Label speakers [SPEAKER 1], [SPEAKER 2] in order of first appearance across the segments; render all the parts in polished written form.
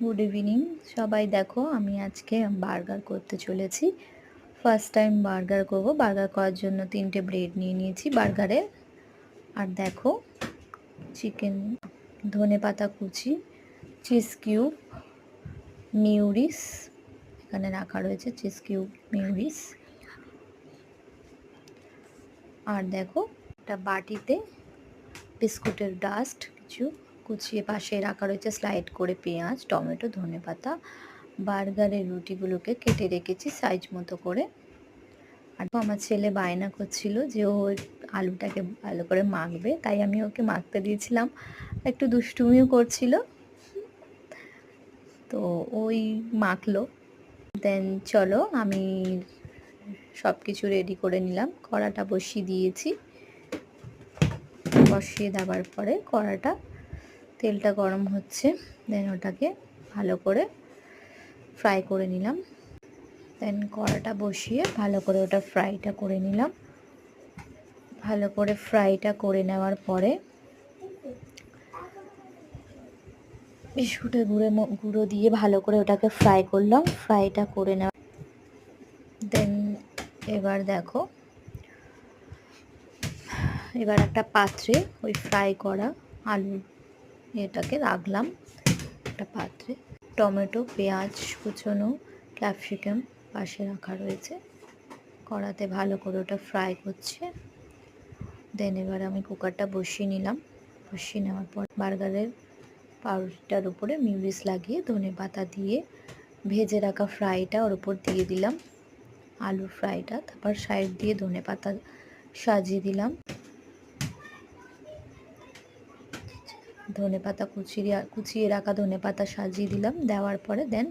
[SPEAKER 1] Good evening সবাই। দেখো আমি আজকে বার্গার করতে চলেছি। ফার্স্ট টাইম বার্গার করব। বার্গার করার জন্য 3টে ব্রেড নিয়ে নিয়েছি বার্গারের। আর দেখো চিকেন, ধনেপাতা কুচি, চিজ কিউব, মিউরিস এখানে রাখা রয়েছে, চিজ কিউব মিউরিস। আর দেখো একটা বাটিতে বিস্কুটের ডাস্ট কিছু কুচিয়ে পাশে রাখা রয়েছে, স্লাইড করে পেঁয়াজ, টমেটো, ধনেপাতা। বার্গারের রুটিগুলোকে কেটে রেখেছি সাইজ মতো করে। আর আমার ছেলে বায়না করছিল যে ও আলুটাকে ভালো করে মাখবে, তাই আমি ওকে মাখতে দিয়েছিলাম। একটু দুষ্টুমিও করছিল, তো ওই মাখলো। দেন চলো আমি সব কিছু রেডি করে নিলাম। কড়াটা বসিয়ে দিয়েছি। বসিয়ে দেওয়ার পরে কড়াটা তেলটা গরম হচ্ছে, দেন ওটাকে ভালো করে ফ্রাই করে নিলাম। দেন কড়াটা বসিয়ে ভালো করে ওটা ফ্রাইটা করে নিলাম। ভালো করে ফ্রাইটা করে নেওয়ার পরে বিস্কুটের গুঁড়ো দিয়ে ভালো করে ওটাকে ফ্রাই করলাম। ফ্রাইটা করে নেওয়া দেন এবার দেখো, এবার একটা পাত্রে ওই ফ্রাই করা আলু এটাকে রাখলাম একটা পাত্রে। টমেটো, পেঁয়াজ কুচনো, ক্যাপসিকাম পাশে রাখা রয়েছে। কড়াতে ভালো করে ওটা ফ্রাই করছে। দেন এবার আমি কুকারটা বসিয়ে নিলাম। বসিয়ে নেওয়ার পর বার্গারের পাউরুটিটার উপরে মিউরিস লাগিয়ে ধনেপাতা দিয়ে ভেজে রাখা ফ্রাইটা ওর উপর দিয়ে দিলাম, আলুর ফ্রাইটা। তারপর সাইড দিয়ে ধনেপাতা সাজিয়ে দিলাম, ধনেপাতা কুচিয়ে রাখা ধনেপাতা সাজিয়ে দিলাম। দেওয়ার পরে দেন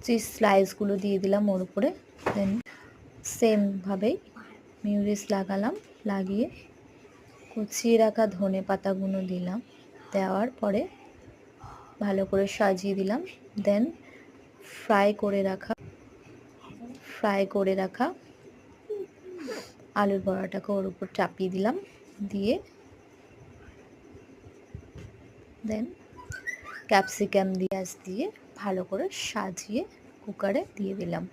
[SPEAKER 1] চিজ স্লাইসগুলো দিয়ে দিলাম ওর উপরে। দেন সেমভাবেই মিউরিস লাগালাম, লাগিয়ে কুচিয়ে রাখা ধনেপাতাগুলো দিলাম। দেওয়ার পরে ভালো করে সাজিয়ে দিলাম। দেন ফ্রাই করে রাখা আলুর বড়াটাকে ওর উপর চাপিয়ে দিলাম, দিয়ে দেন ক্যাপসিকাম দিয়ে ভালো করে সাজিয়ে কুকারে দিয়ে দিলাম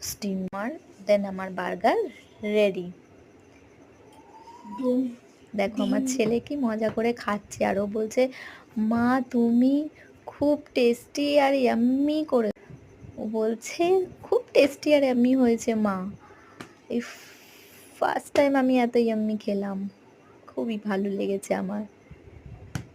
[SPEAKER 1] স্টিমার। দেন আমার বার্গার রেডি। দেখো আমার ছেলে কি মজা করে খাচ্ছে, আর ও বলছে মা তুমি খুব টেস্টি আর ইয়াম্মি করে। ও বলছে খুব টেস্টি আর ইয়াম্মি হয়েছে মা, এই ফার্স্ট টাইম আমি এত ইয়াম্মি খেলাম, খুবই ভালো লেগেছে আমার।